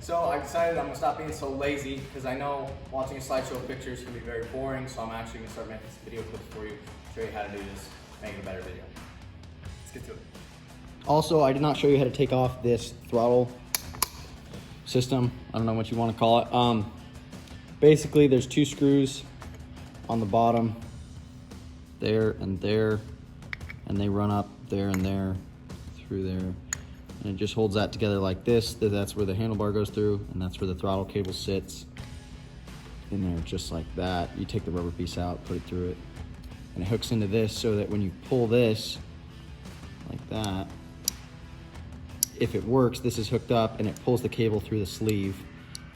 So I decided I'm gonna stop being so lazy because I know watching a slideshow of pictures can be very boring, so I'm actually gonna start making some video clips for you, show you how to do this, make it a better video. Let's get to it. Also, I did not show you how to take off this throttle system. I don't know what you want to call it. Basically, there's 2 screws on the bottom, there, and they run up there and there, through there, and it just holds that together like this. That's where the handlebar goes through, and that's where the throttle cable sits in there, just like that. You take the rubber piece out, put it through it, and it hooks into this so that when you pull this like that, if it works, this is hooked up and it pulls the cable through the sleeve,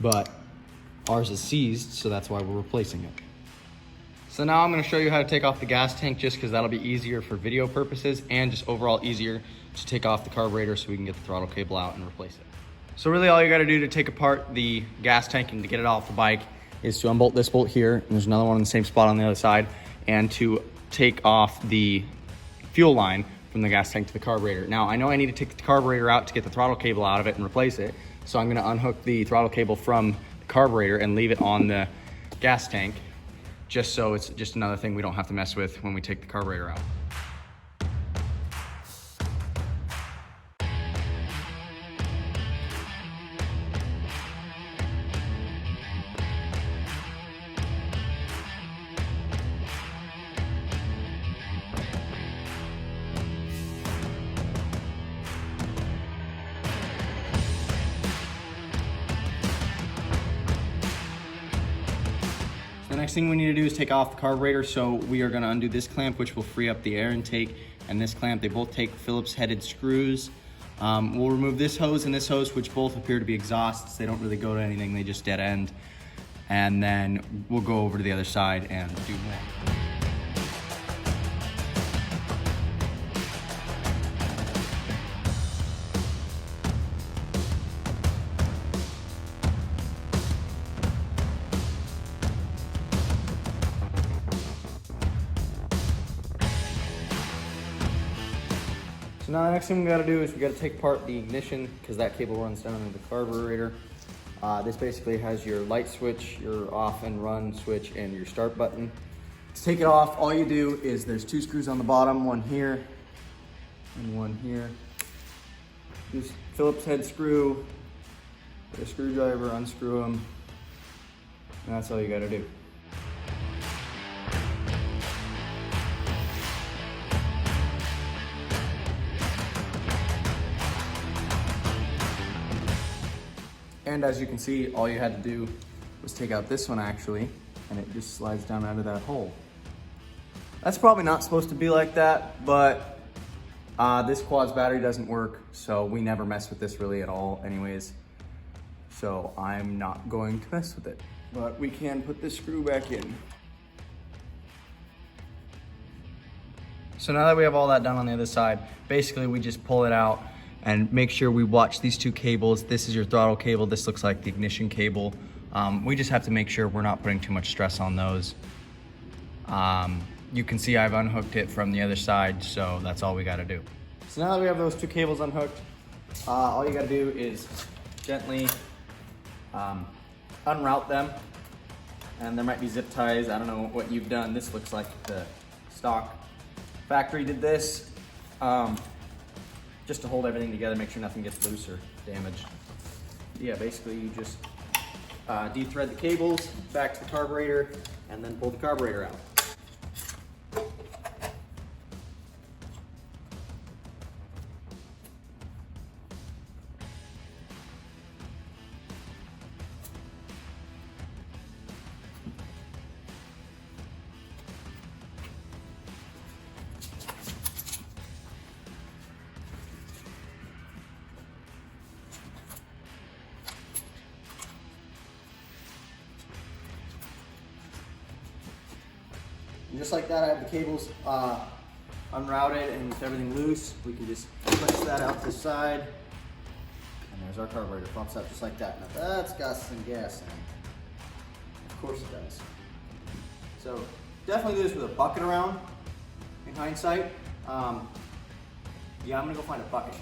but ours is seized, so that's why we're replacing it. So now I'm gonna show you how to take off the gas tank, just because that'll be easier for video purposes and just overall easier to take off the carburetor so we can get the throttle cable out and replace it. So really all you gotta do to take apart the gas tank and to get it off the bike is to unbolt this bolt here, and there's another one in the same spot on the other side, and to take off the fuel line from the gas tank to the carburetor. Now, I know I need to take the carburetor out to get the throttle cable out of it and replace it, so I'm gonna unhook the throttle cable from the carburetor and leave it on the gas tank, just so it's just another thing we don't have to mess with when we take the carburetor out. The next thing we need to do is take off the carburetor, so we are going to undo this clamp, which will free up the air intake, and this clamp. They both take Phillips headed screws. We'll remove this hose and this hose, which both appear to be exhausts. They don't really go to anything, they just dead end. And then we'll go over to the other side and do more. So now the next thing we gotta do is we gotta take apart the ignition, because that cable runs down into the carburetor. This basically has your light switch, your off and run switch, and your start button. To take it off, all you do is there's 2 screws on the bottom, one here and one here. Just Phillips head screw, with a screwdriver, unscrew them, and that's all you gotta do. And as you can see, all you had to do was take out this one actually, and it just slides down out of that hole. That's probably not supposed to be like that, but this quad's battery doesn't work, so we never mess with this really at all anyways. So I'm not going to mess with it, but we can put this screw back in. So now that we have all that done on the other side, basically we just pull it out and make sure we watch these 2 cables. This is your throttle cable. This looks like the ignition cable. We just have to make sure we're not putting too much stress on those. You can see I've unhooked it from the other side, so that's all we gotta do. So now that we have those 2 cables unhooked, all you gotta do is gently unroute them. And there might be zip ties. I don't know what you've done. This looks like the stock factory did this. Just to hold everything together, make sure nothing gets loose or damaged. Yeah, basically you just de-thread the cables back to the carburetor and then pull the carburetor out. And just like that, I have the cables unrouted, and with everything loose, we can just push that out to the side. And there's our carburetor, pumps out just like that. Now that's got some gas in it. Of course it does. So definitely do this with a bucket around, in hindsight. Yeah, I'm gonna go find a bucket.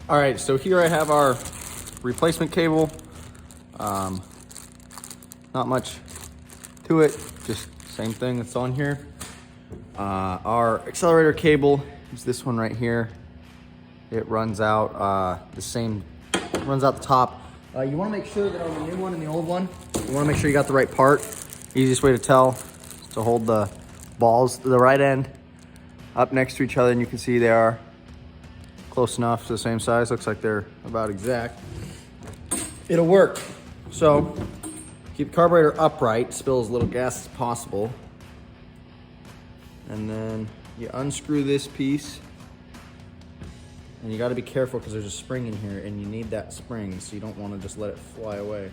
All right, so here I have our replacement cable. Not much to it, just same thing that's on here. Our accelerator cable is this one right here. It runs out runs out the top. You want to make sure that on the new one and the old one, you want to make sure you got the right part. Easiest way to tell is to hold the balls to the right end up next to each other, and you can see they are close enough to the same size. Looks like they're about exact. It'll work. So keep the carburetor upright, spill as little gas as possible. And then you unscrew this piece. And you gotta be careful because there's a spring in here and you need that spring, so you don't wanna just let it fly away.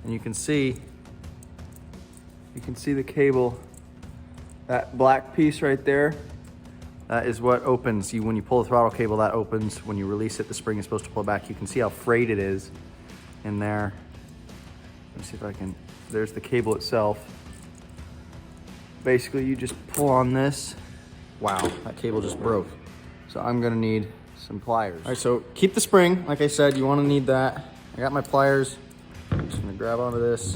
And you can see the cable, that black piece right there. That is what opens. When you pull the throttle cable, that opens. When you release it, the spring is supposed to pull back. You can see how frayed it is in there. Let me see if I can, there's the cable itself. Basically, you just pull on this. Wow, that cable just broke. So I'm gonna need some pliers. All right, so keep the spring. Like I said, you wanna need that. I got my pliers. I'm just gonna grab onto this.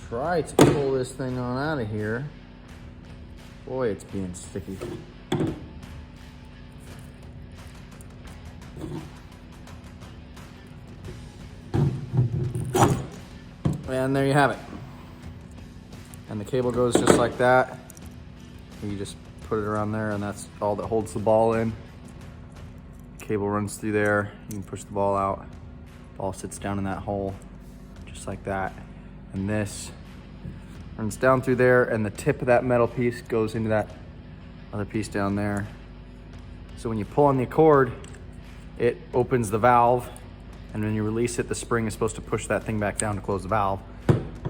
Try to pull this thing on out of here. Boy, it's being sticky. And there you have it. And the cable goes just like that. You just put it around there, and that's all that holds the ball in. Cable runs through there. You can push the ball out. Ball sits down in that hole, just like that. And this runs down through there, and the tip of that metal piece goes into that other piece down there. So when you pull on the cord, it opens the valve, and when you release it, the spring is supposed to push that thing back down to close the valve,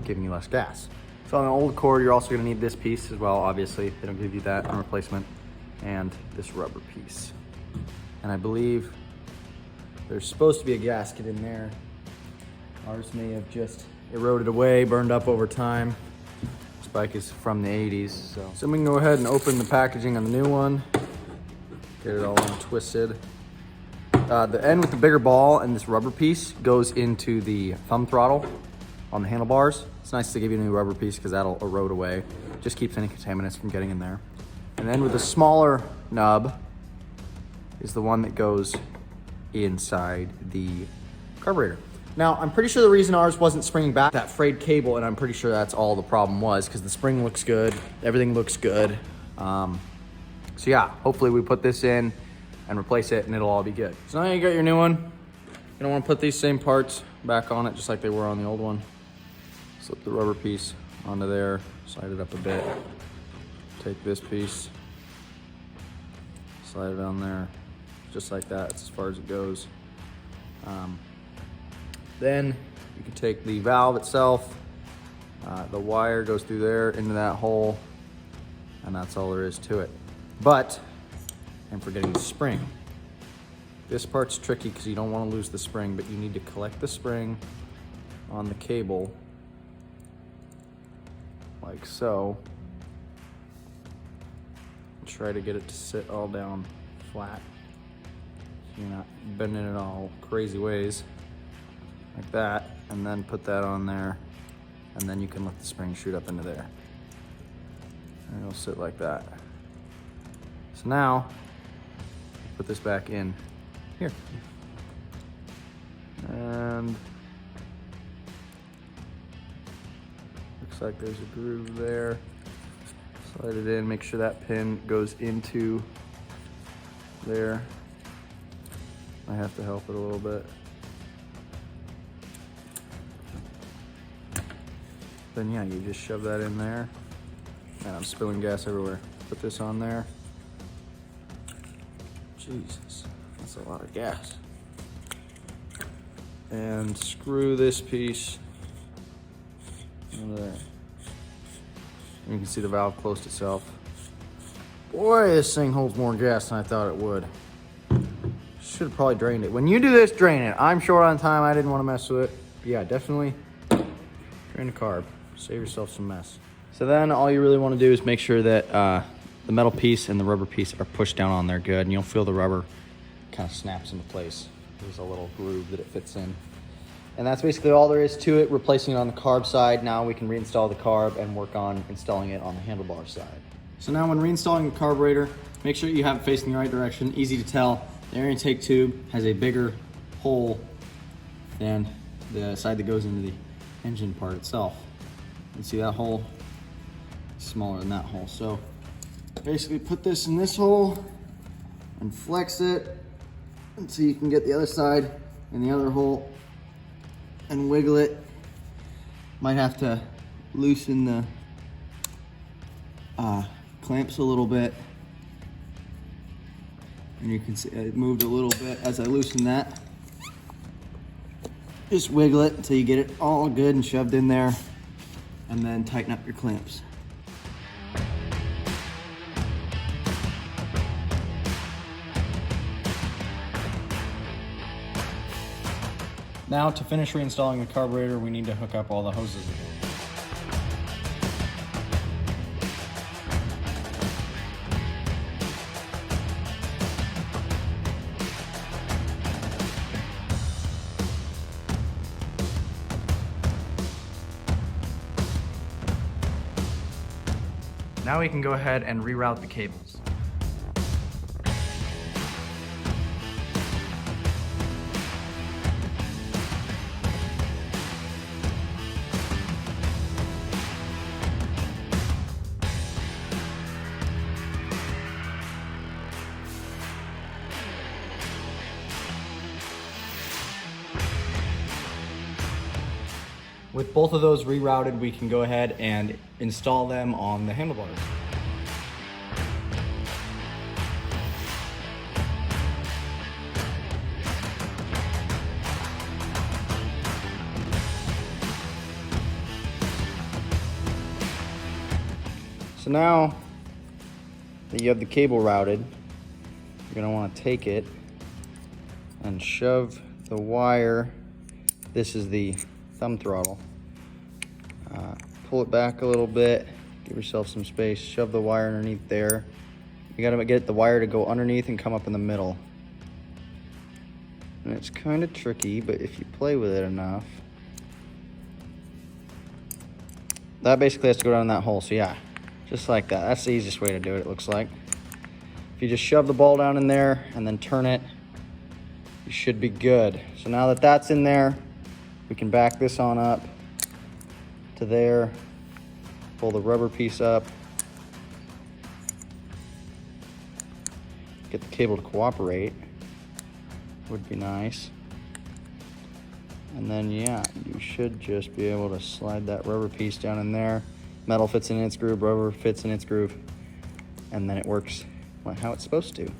giving you less gas. So on an old cord, you're also gonna need this piece as well, obviously. They don't give you that on replacement, and this rubber piece. And I believe there's supposed to be a gasket in there. Ours may have just eroded away, burned up over time. This bike is from the 80s, so we can go ahead and open the packaging on the new one. Get it all untwisted. The end with the bigger ball and this rubber piece goes into the thumb throttle on the handlebars. It's nice to give you a new rubber piece because that'll erode away. Just keeps any contaminants from getting in there. And then with the smaller nub is the one that goes inside the carburetor. Now, I'm pretty sure the reason ours wasn't springing back, that frayed cable, and I'm pretty sure that's all the problem was, because the spring looks good, everything looks good. So yeah, hopefully we put this in and replace it and it'll all be good. So now you got your new one. You don't want to put these same parts back on it just like they were on the old one. Slip the rubber piece onto there, slide it up a bit. Take this piece, slide it on there, just like that. That's as far as it goes. Then you can take the valve itself, the wire goes through there into that hole, and that's all there is to it. But I'm forgetting the spring. This part's tricky because you don't want to lose the spring, but you need to collect the spring on the cable, like so. Try to get it to sit all down flat, so you're not bending it all crazy ways. Like that, and then put that on there, and then you can let the spring shoot up into there. And it'll sit like that. So now, put this back in here. And looks like there's a groove there. Slide it in, make sure that pin goes into there. I have to help it a little bit. Then yeah, you just shove that in there. And I'm spilling gas everywhere. Put this on there. Jesus, that's a lot of gas. And screw this piece into there. And you can see the valve closed itself. Boy, this thing holds more gas than I thought it would. Should have probably drained it. When you do this, drain it. I'm short on time, I didn't want to mess with it. But yeah, definitely drain the carb. Save yourself some mess. So then all you really want to do is make sure that the metal piece and the rubber piece are pushed down on there good, and you'll feel the rubber kind of snaps into place. There's a little groove that it fits in. And that's basically all there is to it, replacing it on the carb side. Now we can reinstall the carb and work on installing it on the handlebar side. So now when reinstalling the carburetor, make sure you have it facing the right direction. Easy to tell, the air intake tube has a bigger hole than the side that goes into the engine part itself. You can see that hole is smaller than that hole. So basically put this in this hole and flex it until you can get the other side in the other hole and wiggle it. Might have to loosen the clamps a little bit. And you can see it moved a little bit as I loosened that. Just wiggle it until you get it all good and shoved in there, and then tighten up your clamps. Now to finish reinstalling the carburetor, we need to hook up all the hoses again. Now we can go ahead and reroute the cables. With both of those rerouted, we can go ahead and install them on the handlebars. So now that you have the cable routed, you're going to want to take it and shove the wire. This is the thumb throttle. Pull it back a little bit, give yourself some space, shove the wire underneath there. You gotta get the wire to go underneath and come up in the middle. And it's kind of tricky, but if you play with it enough, that basically has to go down that hole. So yeah, just like that. That's the easiest way to do it, it looks like. If you just shove the ball down in there and then turn it, you should be good. So now that that's in there, we can back this on up to there, pull the rubber piece up, get the cable to cooperate, would be nice. And then yeah, you should just be able to slide that rubber piece down in there. Metal fits in its groove, rubber fits in its groove, and then it works how it's supposed to.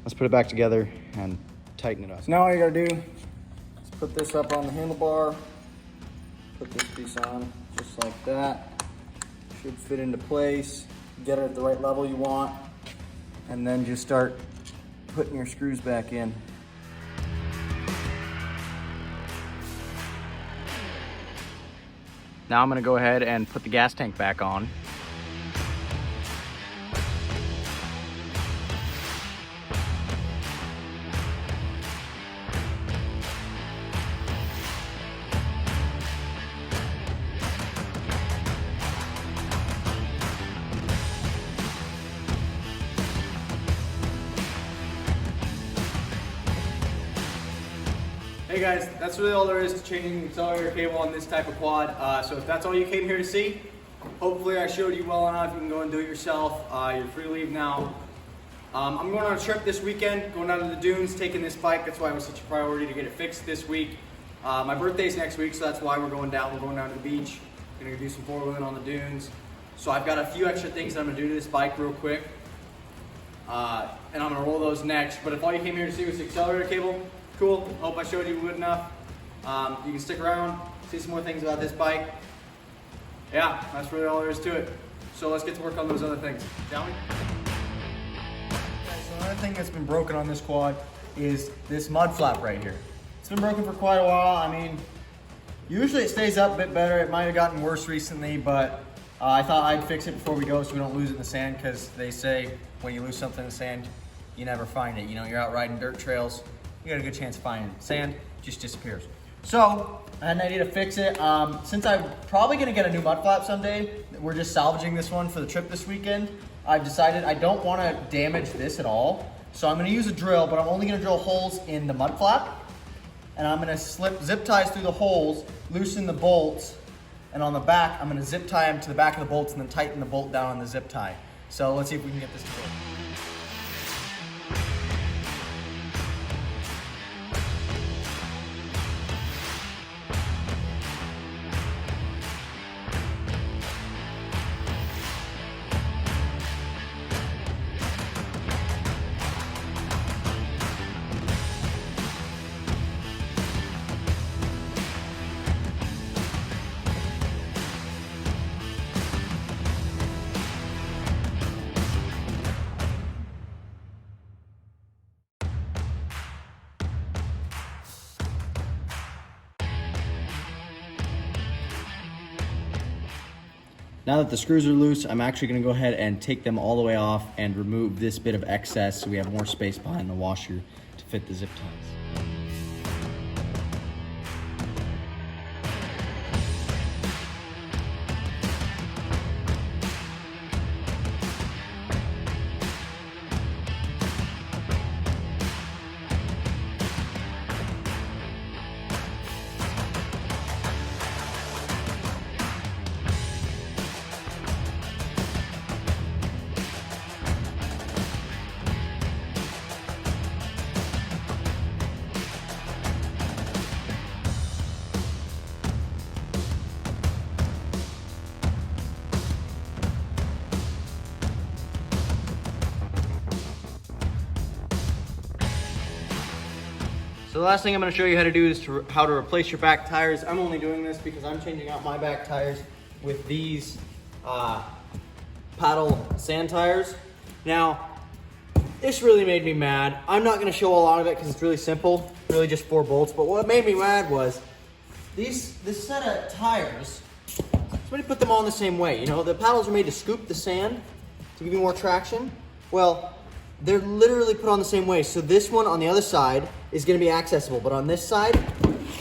Let's put it back together and tighten it up. So now all you gotta do is put this up on the handlebar, put this piece on just like that. Should fit into place. Get it at the right level you want, and then just start putting your screws back in. Now I'm going to go ahead and put the gas tank back on. Hey guys, that's really all there is to changing the accelerator cable on this type of quad. So if that's all you came here to see, hopefully I showed you well enough. You can go and do it yourself. You're free to leave now. I'm going on a trip this weekend, going down to the dunes, taking this bike. That's why it was such a priority to get it fixed this week. My birthday's next week, so that's why we're going down. We're going down to the beach. We're gonna do some four-wheeling on the dunes. So I've got a few extra things that I'm gonna do to this bike real quick. And I'm gonna roll those next. But if all you came here to see was the accelerator cable, cool. Hope I showed you good enough. You can stick around, see some more things about this bike. Yeah, that's really all there is to it. So let's get to work on those other things, shall we? Okay, so another thing that's been broken on this quad is this mud flap right here. It's been broken for quite a while. I mean, Usually it stays up a bit better. It might have gotten worse recently, but I thought I'd fix it before we go so we don't lose it in the sand, because they say when you lose something in the sand, you never find it. You know, you're out riding dirt trails, you got a good chance of finding it. Sand just disappears. So I had an idea to fix it. Since I'm probably gonna get a new mud flap someday, we're just salvaging this one for the trip this weekend. I've decided I don't wanna damage this at all. So I'm gonna use a drill, but I'm only gonna drill holes in the mud flap. And I'm gonna slip zip ties through the holes, loosen the bolts, and on the back, I'm gonna zip tie them to the back of the bolts and then tighten the bolt down on the zip tie. So let's see if we can get this to work. Now that the screws are loose, I'm actually gonna go ahead and take them all the way off and remove this bit of excess so we have more space behind the washer to fit the zip ties. So the last thing I'm going to show you how to do is how to replace your back tires. I'm only doing this because I'm changing out my back tires with these paddle sand tires. Now, this really made me mad. I'm not going to show a lot of it because it's really simple, really just 4 bolts. But what made me mad was this set of tires, somebody put them all in the same way. You know, the paddles are made to scoop the sand to give you more traction. Well, they're literally put on the same way. So this one on the other side is gonna be accessible, but on this side,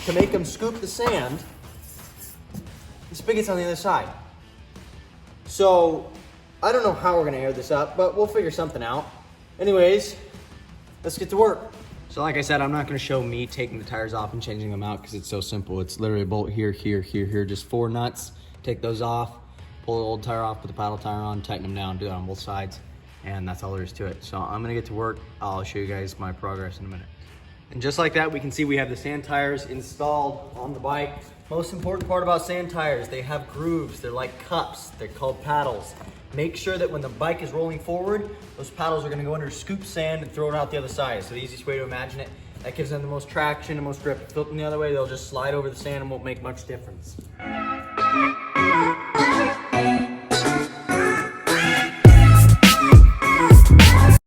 to make them scoop the sand, the spigot's on the other side. So I don't know how we're gonna air this up, but we'll figure something out. Anyways, let's get to work. So like I said, I'm not gonna show me taking the tires off and changing them out because it's so simple. It's literally a bolt here, here, here, here, just 4 nuts. Take those off, pull the old tire off, put the paddle tire on, tighten them down, do that on both sides. And that's all there is to it. So I'm gonna get to work. I'll show you guys my progress in a minute. And just like that, we can see we have the sand tires installed on the bike. Most important part about sand tires, they have grooves. They're like cups. They're called paddles. Make sure that when the bike is rolling forward, those paddles are gonna go under, scoop sand, and throw it out the other side. So the easiest way to imagine it, that gives them the most traction, the most grip. Flip them the other way, they'll just slide over the sand and won't make much difference.